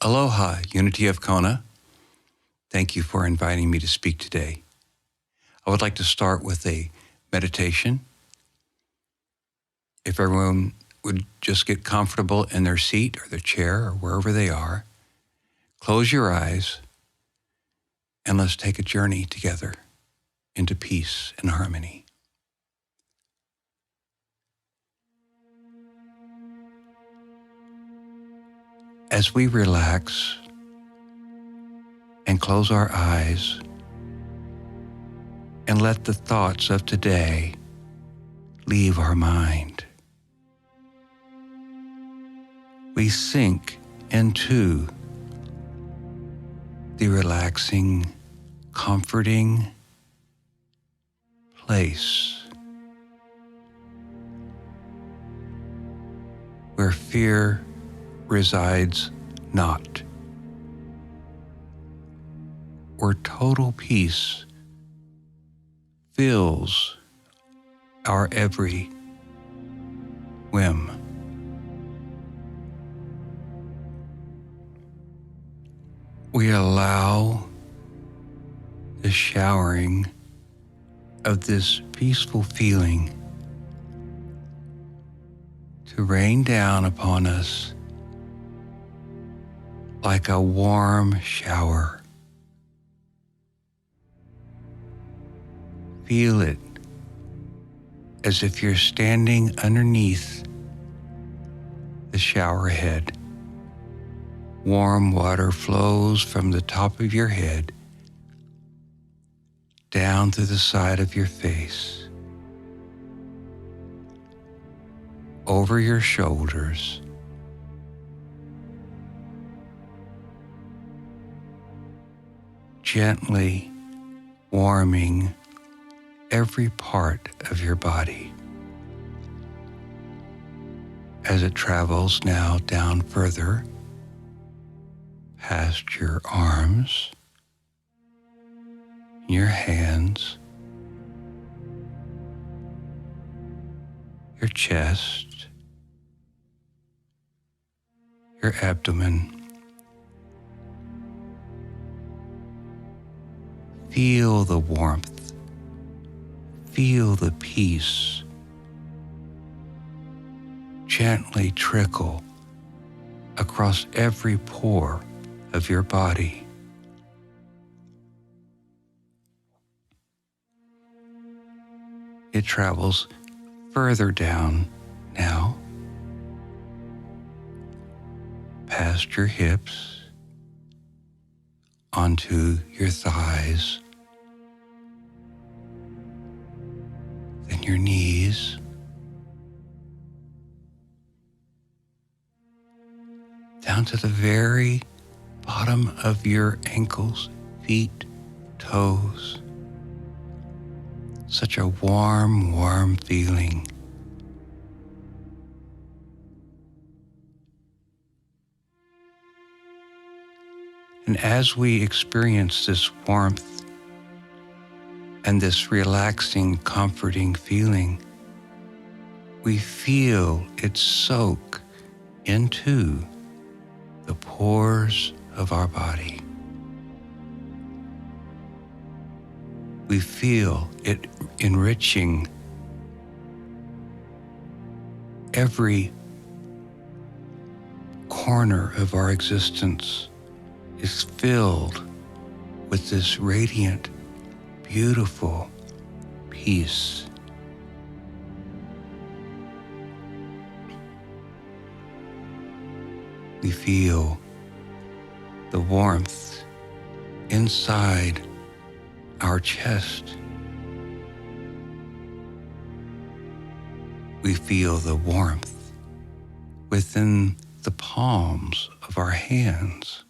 Aloha, Unity of Kona. Thank you for inviting me to speak today. I would like to start with a meditation. If everyone would just get comfortable in their seat or their chair or wherever they are, close your eyes and let's take a journey together into peace and harmony. As we relax and close our eyes and let the thoughts of today leave our mind, we sink into the relaxing, comforting place where fear resides not, where total peace fills our every whim. We allow the showering of this peaceful feeling to rain down upon us like a warm shower. Feel it as if you're standing underneath the shower head. Warm water flows from the top of your head down to the side of your face, over your shoulders, gently warming every part of your body. As it travels now down further, past your arms, your hands, your chest, your abdomen. Feel the warmth, feel the peace gently trickle across every pore of your body. It travels further down now, past your hips, onto your thighs, then your knees, down to the very bottom of your ankles, feet, toes. Such a warm, warm feeling. And as we experience this warmth and this relaxing, comforting feeling, we feel it soak into the pores of our body. We feel it enriching every corner of our existence is filled with this radiant, beautiful peace. We feel the warmth inside our chest. We feel the warmth within the palms of our hands.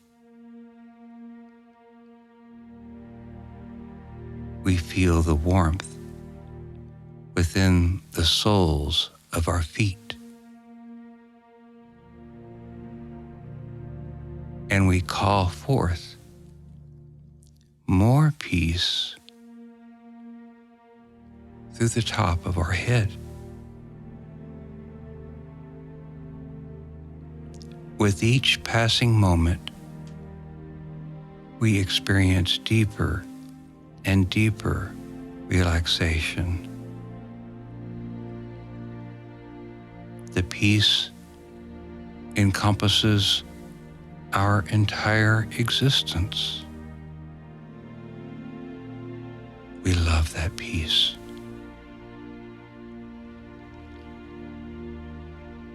We feel the warmth within the soles of our feet. And we call forth more peace through the top of our head. With each passing moment, we experience deeper and deeper relaxation. The peace encompasses our entire existence. We love that peace.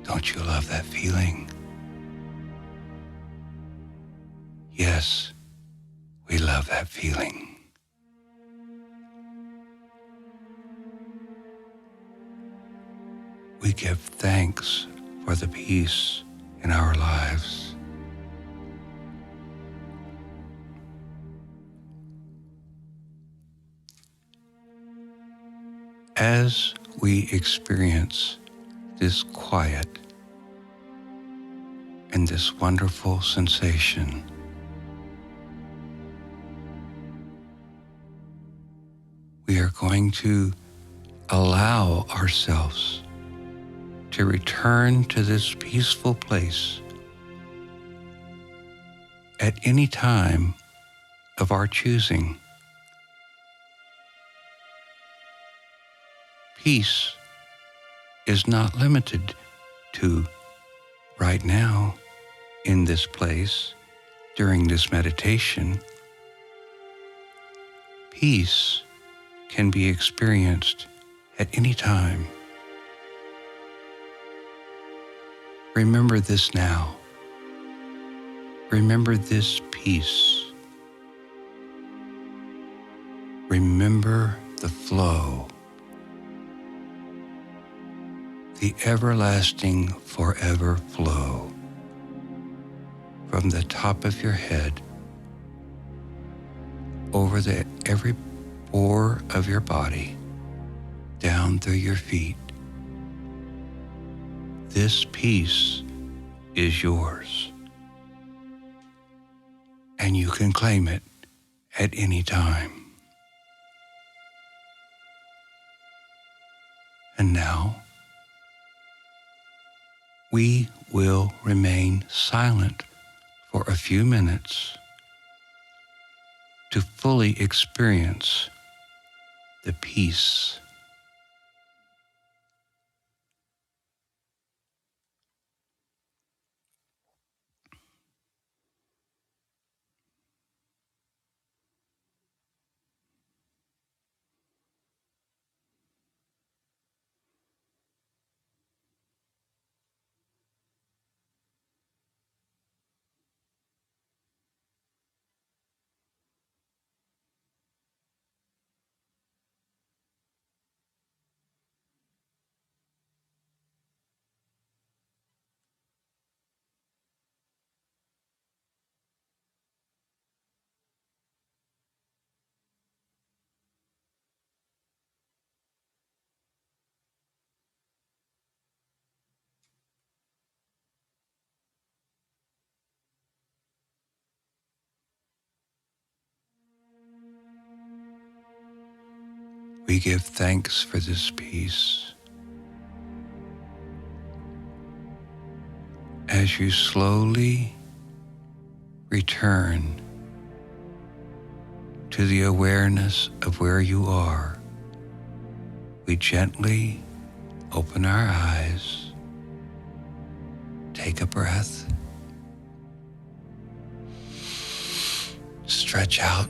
Don't you love that feeling? Yes, we love that feeling. We give thanks for the peace in our lives. As we experience this quiet and this wonderful sensation, we are going to allow ourselves to return to this peaceful place at any time of our choosing. Peace is not limited to right now, in this place, during this meditation. Peace can be experienced at any time. Remember this now. Remember this peace. Remember the flow, the everlasting forever flow from the top of your head over every pore of your body, down through your feet. This peace is yours, and you can claim it at any time. And now, we will remain silent for a few minutes to fully experience the peace. We give thanks for this peace. As you slowly return to the awareness of where you are, we gently open our eyes, take a breath, stretch out,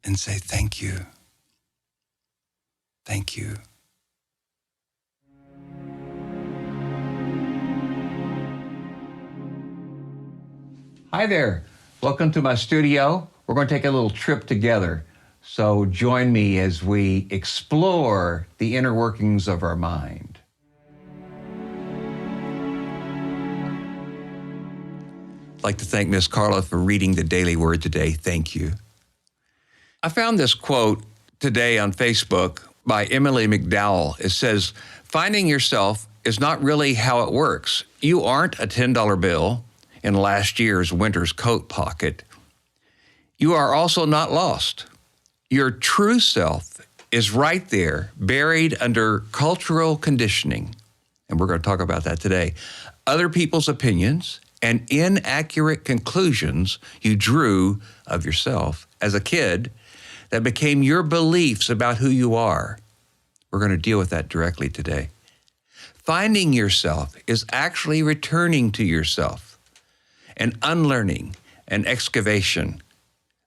and say thank you. Thank you. Hi there. Welcome to my studio. We're going to take a little trip together. So join me as we explore the inner workings of our mind. I'd like to thank Miss Carla for reading the Daily Word today. Thank you. I found this quote today on Facebook by Emily McDowell. It says, "Finding yourself is not really how it works. You aren't a $10 bill in last year's winter's coat pocket. You are also not lost. Your true self is right there, buried under cultural conditioning. and we're going to talk about that today. Other people's opinions and inaccurate conclusions you drew of yourself as a kid that became your beliefs about who you are. We're going to deal with that directly today. Finding yourself is actually returning to yourself, an unlearning, an excavation,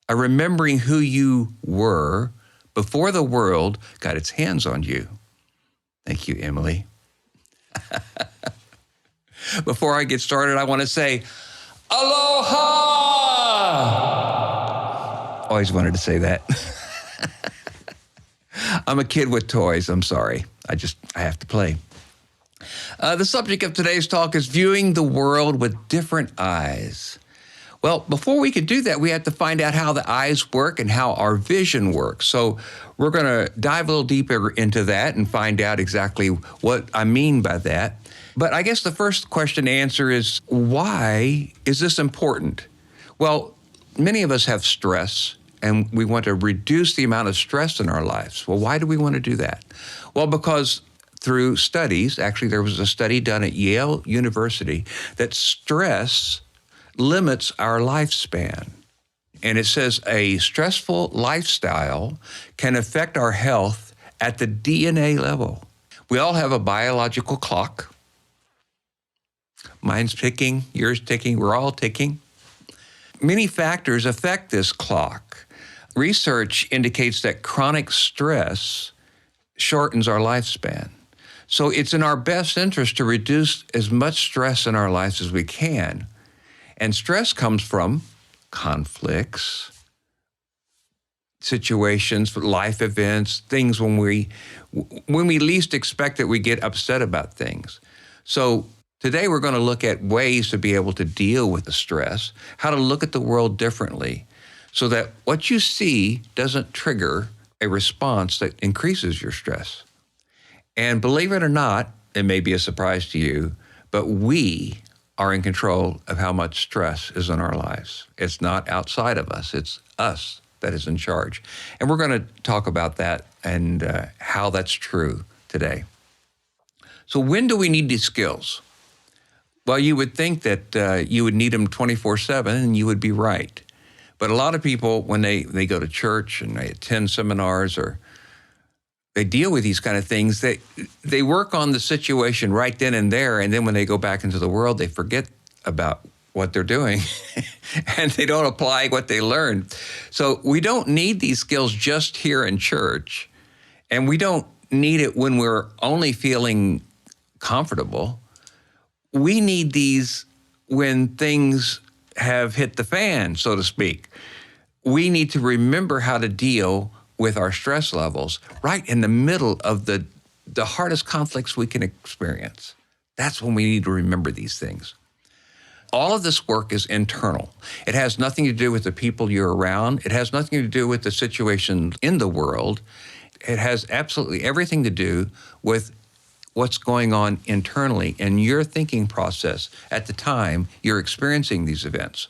a remembering who you were before the world got its hands on you. Thank you, Emily. Before I get started, I want to say, aloha! Always wanted to say that. I'm a kid with toys. I'm sorry. I have to play. The subject of today's talk is viewing the world with different eyes. Well, before we could do that, we had to find out how the eyes work and how our vision works. So we're going to dive a little deeper into that and find out exactly what I mean by that. But I guess the first question to answer is, why is this important? Well, many of us have stress, and we want to reduce the amount of stress in our lives. Well, why do we want to do that? Well, because through studies, actually there was a study done at Yale University that stress limits our lifespan. And it says a stressful lifestyle can affect our health at the DNA level. We all have a biological clock. Mine's ticking, yours ticking, we're all ticking. Many factors affect this clock. Research indicates that chronic stress shortens our lifespan. So it's in our best interest to reduce as much stress in our lives as we can. And stress comes from conflicts, situations, life events, things when we least expect it, we get upset about things. So today we're going to look at ways to be able to deal with the stress, how to look at the world differently, so that what you see doesn't trigger a response that increases your stress. And believe it or not, it may be a surprise to you, but we are in control of how much stress is in our lives. It's not outside of us, it's us that is in charge. And we're going to talk about that and how that's true today. So when do we need these skills? Well, you would think that you would need them 24/7, and you would be right. But a lot of people, when they go to church and they attend seminars or they deal with these kind of things, they work on the situation right then and there, and then when they go back into the world, they forget about what they're doing and they don't apply what they learned. So we don't need these skills just here in church, and we don't need it when we're only feeling comfortable. We need these when things have hit the fan, so to speak. We need to remember how to deal with our stress levels right in the middle of the hardest conflicts we can experience. That's when we need to remember these things. All of this work is internal. It has nothing to do with the people you're around. It has nothing to do with the situation in the world. It has absolutely everything to do with what's going on internally in your thinking process at the time you're experiencing these events.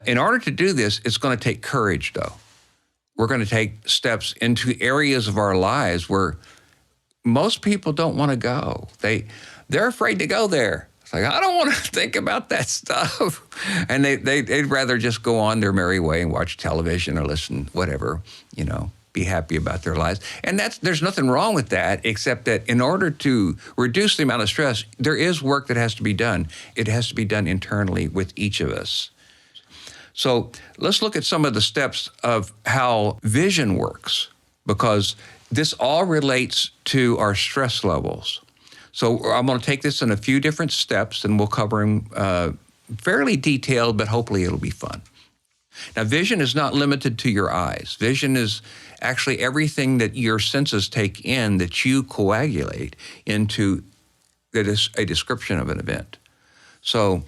In order to do this, it's going to take courage, though. We're going to take steps into areas of our lives where most people don't want to go. They're afraid to go there. It's like, I don't want to think about that stuff. And they'd rather just go on their merry way and watch television or listen, whatever, be happy about their lives. And there's nothing wrong with that, except that in order to reduce the amount of stress, there is work that has to be done. It has to be done internally with each of us. So let's look at some of the steps of how vision works, because this all relates to our stress levels. So I'm going to take this in a few different steps, and we'll cover them fairly detailed, but hopefully it'll be fun. Now, vision is not limited to your eyes. Vision is actually everything that your senses take in that you coagulate into that is a description of an event. So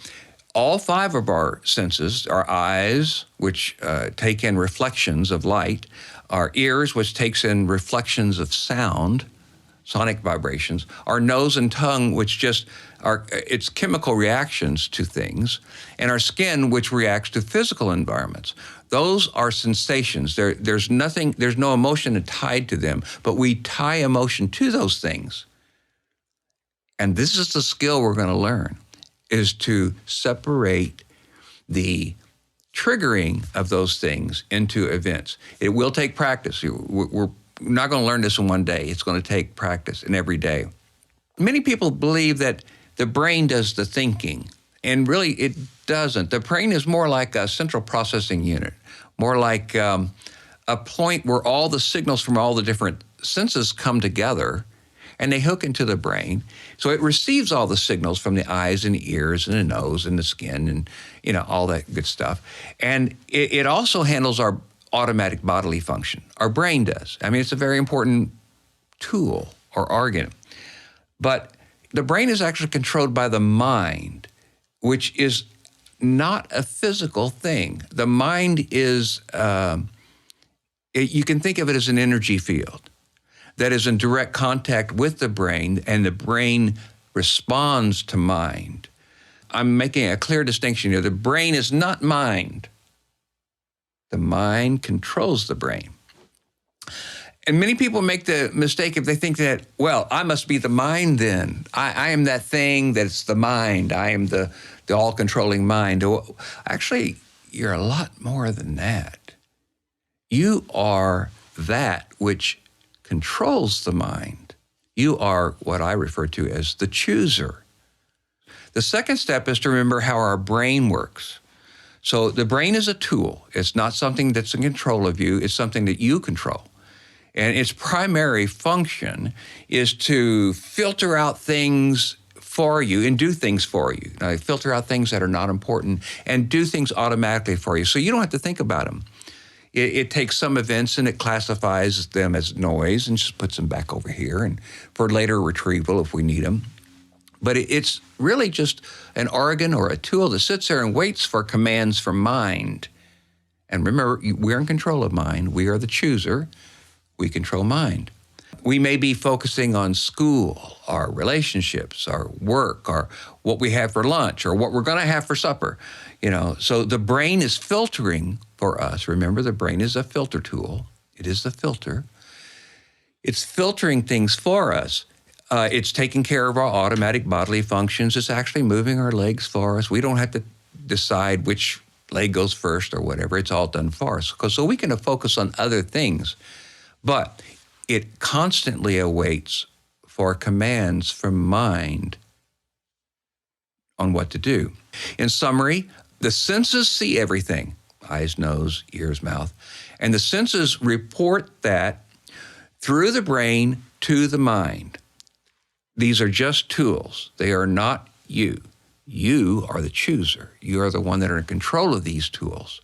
all five of our senses, our eyes, which take in reflections of light, our ears, which takes in reflections of sound, sonic vibrations, our nose and tongue, which just are, it's chemical reactions to things, and our skin, which reacts to physical environments. Those are sensations. There's no emotion tied to them, but we tie emotion to those things. And this is the skill we're going to learn, is to separate the triggering of those things into events. It will take practice. We're not going to learn this in one day. It's going to take practice and every day. Many people believe that the brain does the thinking, and really it doesn't. The brain is more like a central processing unit, more like a point where all the signals from all the different senses come together and they hook into the brain. So it receives all the signals from the eyes and the ears and the nose and the skin and, all that good stuff. And it also handles our automatic bodily function. Our brain does. I mean, it's a very important tool or organ. But the brain is actually controlled by the mind, which is not a physical thing. The mind is, you can think of it as an energy field that is in direct contact with the brain, and the brain responds to mind. I'm making a clear distinction here. The brain is not mind. The mind controls the brain. And many people make the mistake if they think that, well, I must be the mind then. I am that thing that's the mind. I am the all-controlling mind. Actually, you're a lot more than that. You are that which controls the mind. You are what I refer to as the chooser. The second step is to remember how our brain works. So the brain is a tool. It's not something that's in control of you. It's something that you control. And its primary function is to filter out things for you and do things for you. Now, filter out things that are not important and do things automatically for you. So you don't have to think about them. It takes some events and it classifies them as noise and just puts them back over here and for later retrieval if we need them. But it's really just an organ or a tool that sits there and waits for commands from mind. And remember, we're in control of mind. We are the chooser. We control mind. We may be focusing on school, our relationships, our work, or what we have for lunch, or what we're going to have for supper. So the brain is filtering for us. Remember, the brain is a filter tool. It is the filter. It's filtering things for us. It's taking care of our automatic bodily functions. It's actually moving our legs for us. We don't have to decide which leg goes first or whatever. It's all done for us. So we can focus on other things. But it constantly awaits for commands from mind on what to do. In summary, the senses see everything, eyes, nose, ears, mouth, and the senses report that through the brain to the mind. These are just tools. They are not you. You are the chooser. You are the one that are in control of these tools.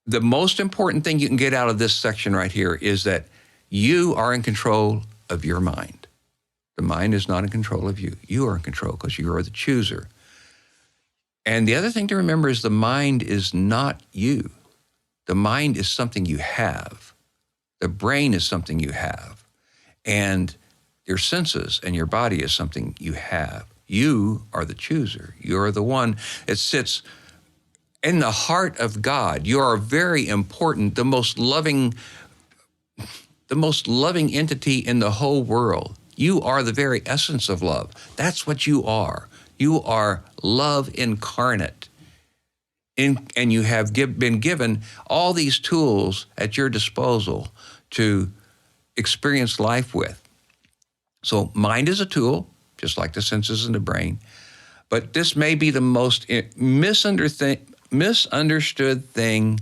The most important thing you can get out of this section right here is that you are in control of your mind. The mind is not in control of you. You are in control because you are the chooser. And the other thing to remember is the mind is not you. The mind is something you have. The brain is something you have. And your senses and your body is something you have. You are the chooser. You are the one that sits in the heart of God. You are very important, the most loving entity in the whole world. You are the very essence of love. That's what you are. You are love incarnate. And you have been given all these tools at your disposal to experience life with. So mind is a tool, just like the senses in the brain. But this may be the most misunderstood thing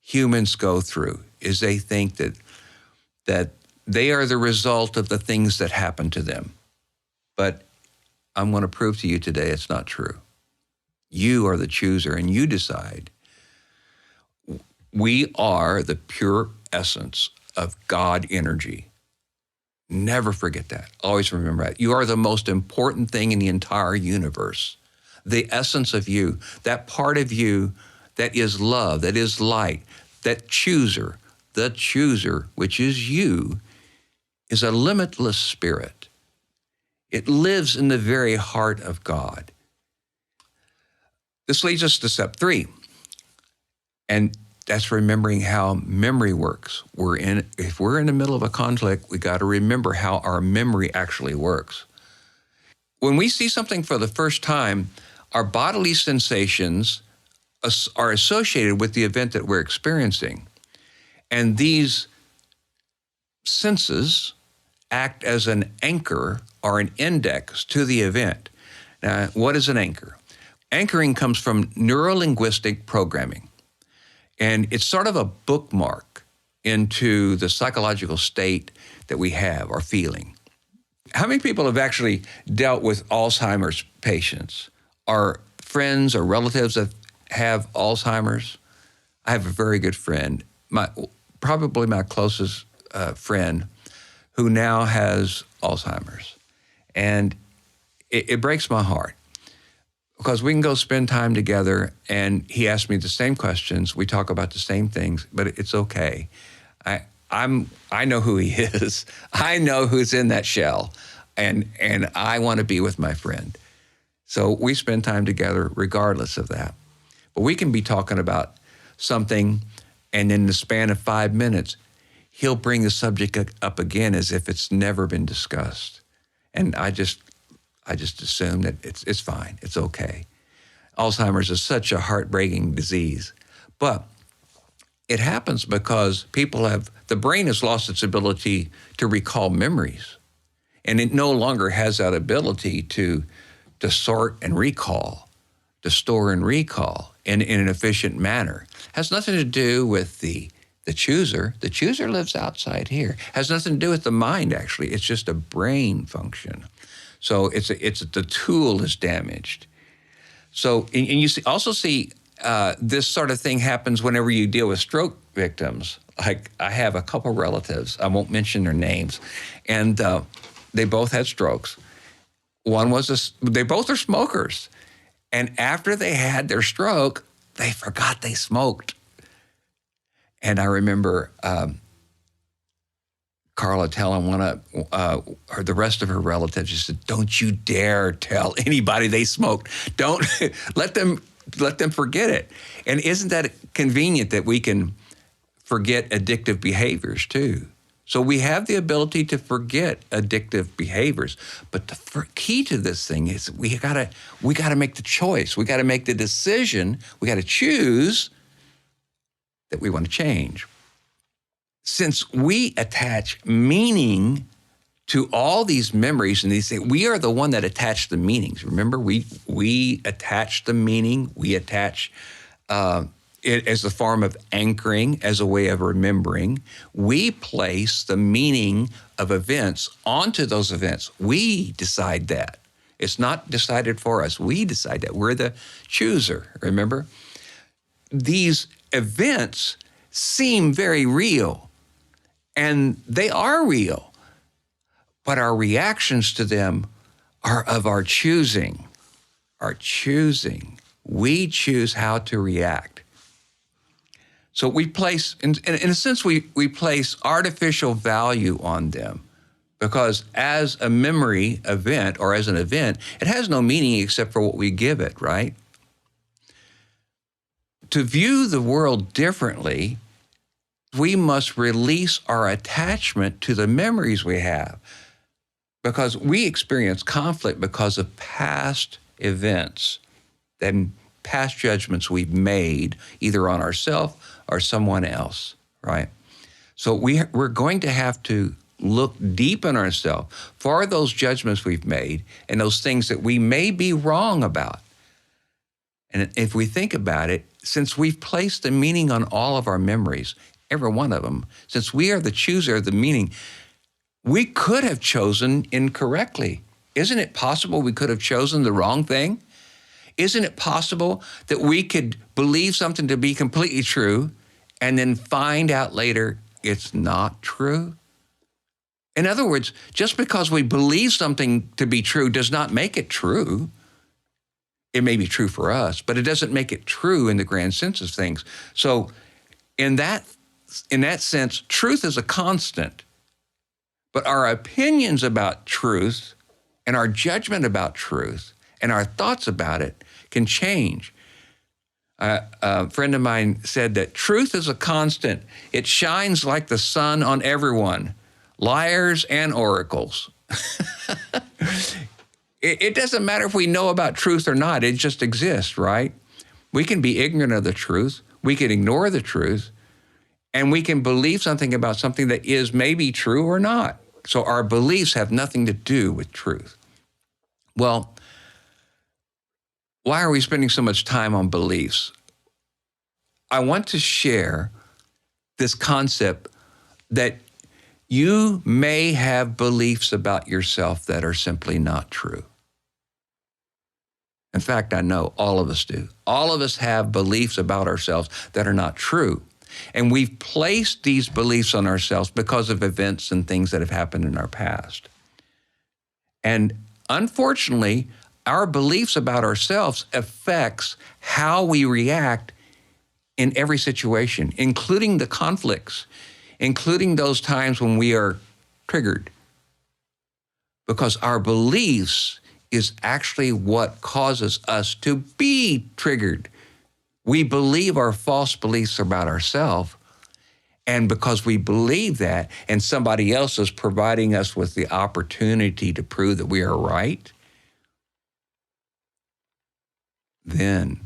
humans go through, is they think that they are the result of the things that happen to them. But I'm going to prove to you today it's not true. You are the chooser, and you decide. We are the pure essence of God energy. Never forget that. Always remember that. You are the most important thing in the entire universe. The essence of you, that part of you that is love, that is light, that chooser, the chooser, which is you, is a limitless spirit. It lives in the very heart of God. This leads us to step 3. And that's remembering how memory works. If we're in the middle of a conflict, we got to remember how our memory actually works. when we see something for the first time, our bodily sensations are associated with the event that we're experiencing. And these senses act as an anchor or an index to the event. Now, what is an anchor? Anchoring comes from neuro-linguistic programming, and it's sort of a bookmark into the psychological state that we have or feeling. How many people have actually dealt with Alzheimer's patients, or friends or relatives that have Alzheimer's? I have a very good friend, probably my closest friend, who now has Alzheimer's. And it breaks my heart because we can go spend time together and he asks me the same questions. We talk about the same things, but it's okay. I know who he is. I know who's in that shell, and I want to be with my friend. So we spend time together regardless of that. But we can be talking about something, and in the span of 5 minutes, he'll bring the subject up again as if it's never been discussed. And I just assume that it's fine, it's okay. Alzheimer's is such a heartbreaking disease. But it happens because the brain has lost its ability to recall memories. And it no longer has that ability to sort and recall, to store and recall in an efficient manner. It has nothing to do with the chooser. The chooser lives outside here. It has nothing to do with the mind, actually. It's just a brain function. So the tool is damaged. So, and you also see this sort of thing happens whenever you deal with stroke victims. Like, I have a couple relatives, I won't mention their names, and they both had strokes. They both are smokers. And after they had their stroke, they forgot they smoked. And I remember Carla telling the rest of her relatives, she said, "Don't you dare tell anybody they smoked. Don't let them forget it." And isn't that convenient that we can forget addictive behaviors too? So we have the ability to forget addictive behaviors, but the key to this thing is we gotta make the choice. We gotta make the decision. We gotta choose that we want to change. Since we attach meaning to all these memories and these things, we are the one that attach the meanings. Remember, we attach the meaning. We attach it as a form of anchoring, as a way of remembering. We place the meaning of events onto those events. We decide that. It's not decided for us. We decide that. We're the chooser, remember? These events seem very real, and they are real, but our reactions to them are of our choosing. Our choosing. We choose how to react. So we place, in a sense, we place artificial value on them because as a memory event or as an event, it has no meaning except for what we give it, right? To view the world differently, we must release our attachment to the memories we have because we experience conflict because of past events and past judgments we've made either on ourselves or someone else, right? So we're going to have to look deep in ourselves for those judgments we've made and those things that we may be wrong about. And if we think about it, since we've placed the meaning on all of our memories, every one of them, since we are the chooser of the meaning, we could have chosen incorrectly. Isn't it possible we could have chosen the wrong thing? Isn't it possible that we could believe something to be completely true and then find out later it's not true? In other words, just because we believe something to be true does not make it true. It may be true for us, but it doesn't make it true in the grand sense of things. So in that sense, truth is a constant, but our opinions about truth and our judgment about truth and our thoughts about it can change. A friend of mine said that truth is a constant. It shines like the sun on everyone, liars and oracles. It doesn't matter if we know about truth or not. It just exists, right? We can be ignorant of the truth. We can ignore the truth. And we can believe something about something that is maybe true or not. So our beliefs have nothing to do with truth. Well, why are we spending so much time on beliefs? I want to share this concept that you may have beliefs about yourself that are simply not true. In fact, I know all of us do. All of us have beliefs about ourselves that are not true. And we've placed these beliefs on ourselves because of events and things that have happened in our past. And unfortunately, our beliefs about ourselves affects how we react in every situation, including the conflicts, including those times when we are triggered. Because our beliefs is actually what causes us to be triggered. We believe our false beliefs about ourselves, and because we believe that, and somebody else is providing us with the opportunity to prove that we are right, then,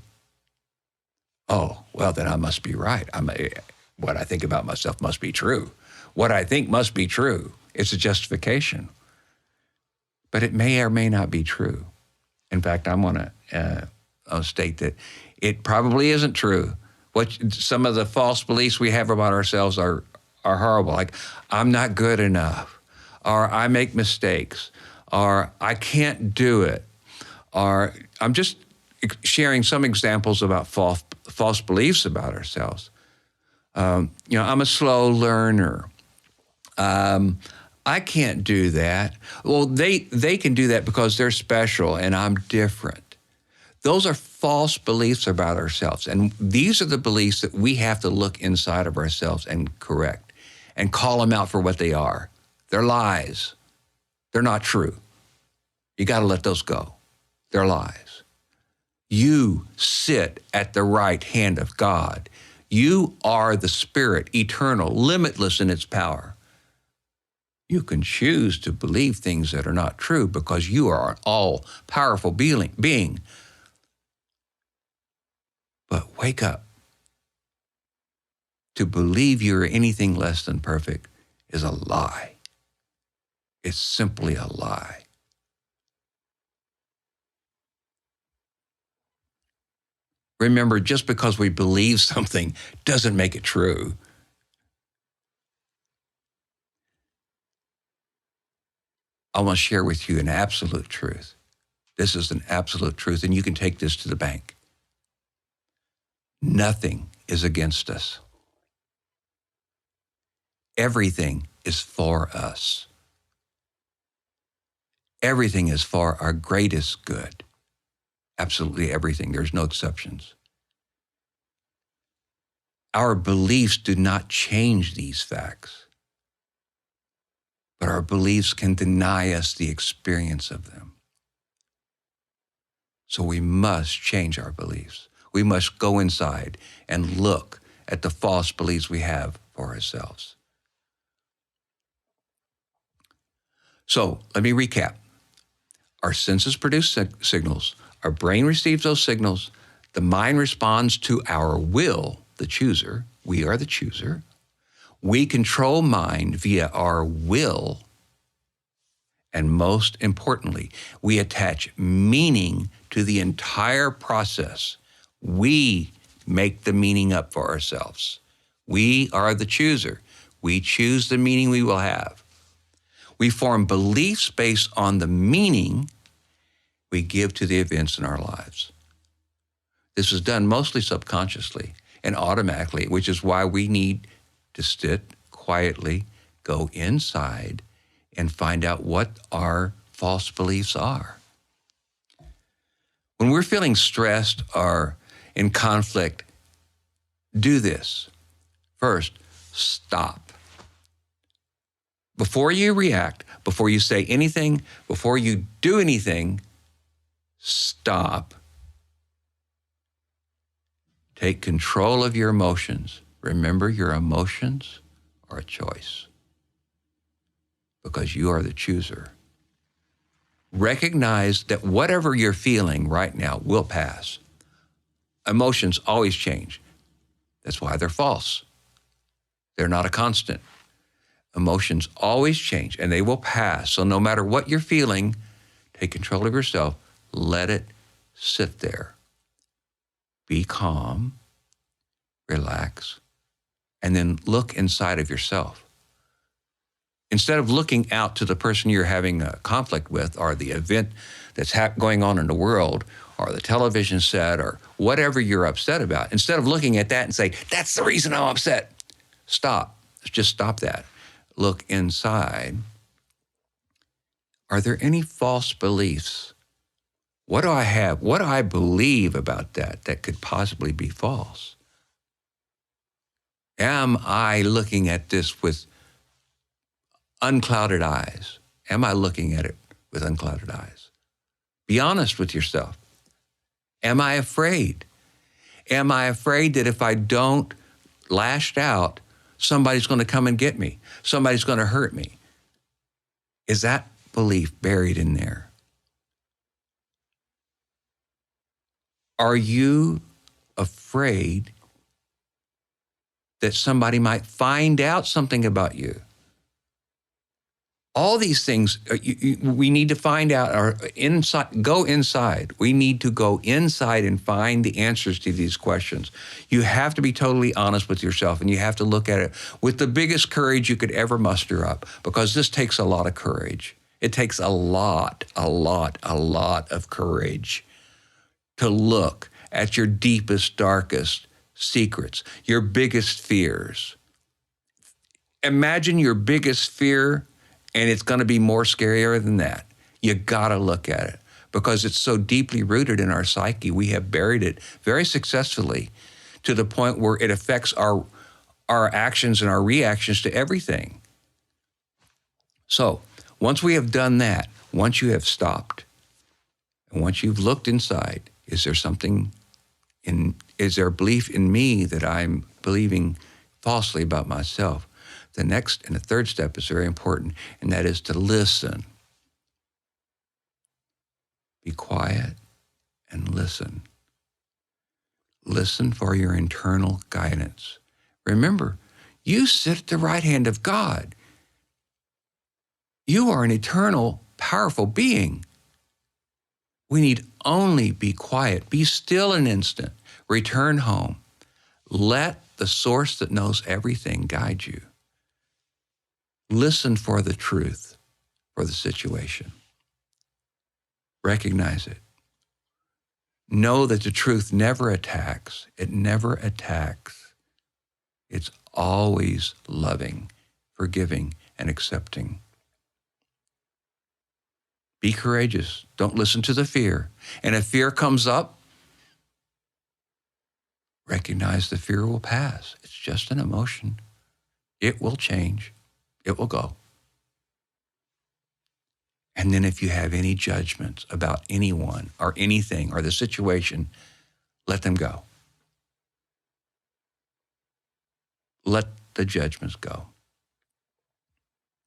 then I must be right. What I think about myself must be true. What I think must be true. It's a justification. But it may or may not be true. In fact, I want to state that it probably isn't true. Some of the false beliefs we have about ourselves are horrible. Like, I'm not good enough, or I make mistakes, or I can't do it, or I'm just sharing some examples about false beliefs about ourselves. I'm a slow learner. I can't do that. Well, they can do that because they're special and I'm different. Those are false beliefs about ourselves. And these are the beliefs that we have to look inside of ourselves and correct and call them out for what they are. They're lies. They're not true. You got to let those go. They're lies. You sit at the right hand of God. You are the Spirit, eternal, limitless in its power. You can choose to believe things that are not true because you are an all-powerful being. But wake up. To believe you're anything less than perfect is a lie. It's simply a lie. Remember, just because we believe something doesn't make it true. I want to share with you an absolute truth. This is an absolute truth, and you can take this to the bank. Nothing is against us. Everything is for us. Everything is for our greatest good. Absolutely everything. There's no exceptions. Our beliefs do not change these facts, but our beliefs can deny us the experience of them. So we must change our beliefs. We must go inside and look at the false beliefs we have for ourselves. So let me recap. Our senses produce signals. Our brain receives those signals. The mind responds to our will, the chooser. We are the chooser. We control mind via our will. And most importantly, we attach meaning to the entire process. We make the meaning up for ourselves. We are the chooser. We choose the meaning we will have. We form beliefs based on the meaning we give to the events in our lives. This is done mostly subconsciously and automatically, which is why we need to sit quietly, go inside, and find out what our false beliefs are. When we're feeling stressed or in conflict, do this. First, stop. Before you react, before you say anything, before you do anything, stop. Take control of your emotions. Remember, your emotions are a choice because you are the chooser. Recognize that whatever you're feeling right now will pass. Emotions always change. That's why they're false. They're not a constant. Emotions always change and they will pass. So no matter what you're feeling, take control of yourself. Let it sit there. Be calm, relax, and then look inside of yourself. Instead of looking out to the person you're having a conflict with or the event that's going on in the world or the television set or whatever you're upset about, instead of looking at that and say, that's the reason I'm upset, stop. Just stop that. Look inside. Are there any false beliefs? What do I have? What do I believe about that could possibly be false? Am I looking at this with unclouded eyes? Am I looking at it with unclouded eyes? Be honest with yourself. Am I afraid? Am I afraid that if I don't lash out, somebody's going to come and get me? Somebody's going to hurt me? Is that belief buried in there? Are you afraid that somebody might find out something about you? All these things we need to find out are inside. Go inside. We need to go inside and find the answers to these questions. You have to be totally honest with yourself, and you have to look at it with the biggest courage you could ever muster up, because this takes a lot of courage. It takes a lot of courage to look at your deepest, darkest secrets, your biggest fears. Imagine your biggest fear, and it's going to be more scarier than that. You got to look at it because it's so deeply rooted in our psyche. We have buried it very successfully to the point where it affects our actions and our reactions to everything. So once we have done that, once you have stopped, and once you've looked inside, is there a belief in me that I'm believing falsely about myself? The next and the third step is very important, and that is to listen. Be quiet and listen. Listen for your internal guidance. Remember, you sit at the right hand of God. You are an eternal, powerful being. We need only be quiet. Be still an instant. Return home. Let the source that knows everything guide you. Listen for the truth, for the situation. Recognize it. Know that the truth never attacks. It never attacks. It's always loving, forgiving, and accepting. Be courageous. Don't listen to the fear. And if fear comes up, recognize the fear will pass. It's just an emotion. It will change. It will go. And then if you have any judgments about anyone or anything or the situation, let them go. Let the judgments go.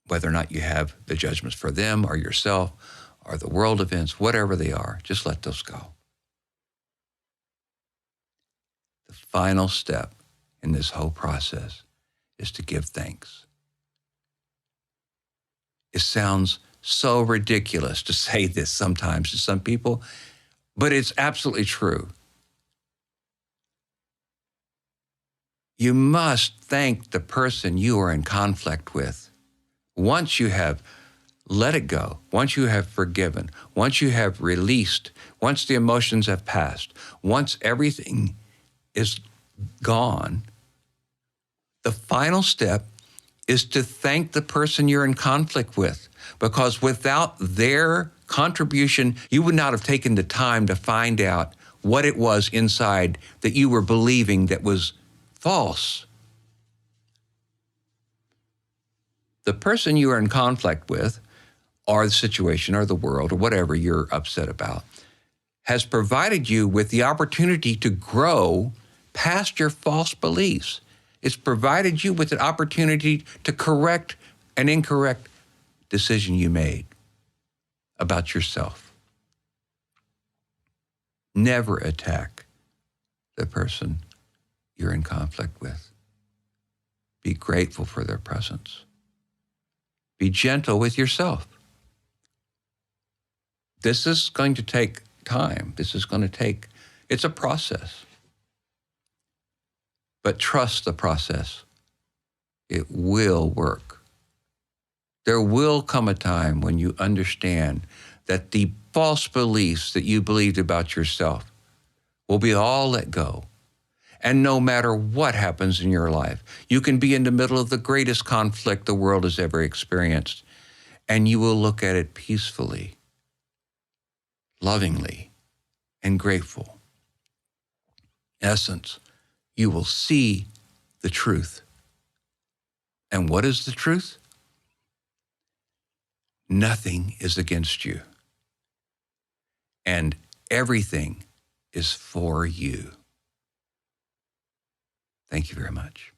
Whether or not you have the judgments for them or yourself or the world events, whatever they are, just let those go. The final step in this whole process is to give thanks. It sounds so ridiculous to say this sometimes to some people, but it's absolutely true. You must thank the person you are in conflict with. Once you have let it go, once you have forgiven, once you have released, once the emotions have passed, once everything is gone, the final step is to thank the person you're in conflict with, because without their contribution, you would not have taken the time to find out what it was inside that you were believing that was false. The person you are in conflict with, or the situation, or the world, or whatever you're upset about, has provided you with the opportunity to grow past your false beliefs. It's provided you with an opportunity to correct an incorrect decision you made, about yourself. Never attack the person you're in conflict with. Be grateful for their presence. Be gentle with yourself. This is going to take time. It's a process. But trust the process. It will work. There will come a time when you understand that the false beliefs that you believed about yourself will be all let go. And no matter what happens in your life, you can be in the middle of the greatest conflict the world has ever experienced, and you will look at it peacefully, lovingly, and grateful. In essence, you will see the truth. And what is the truth? Nothing is against you, and everything is for you. Thank you very much.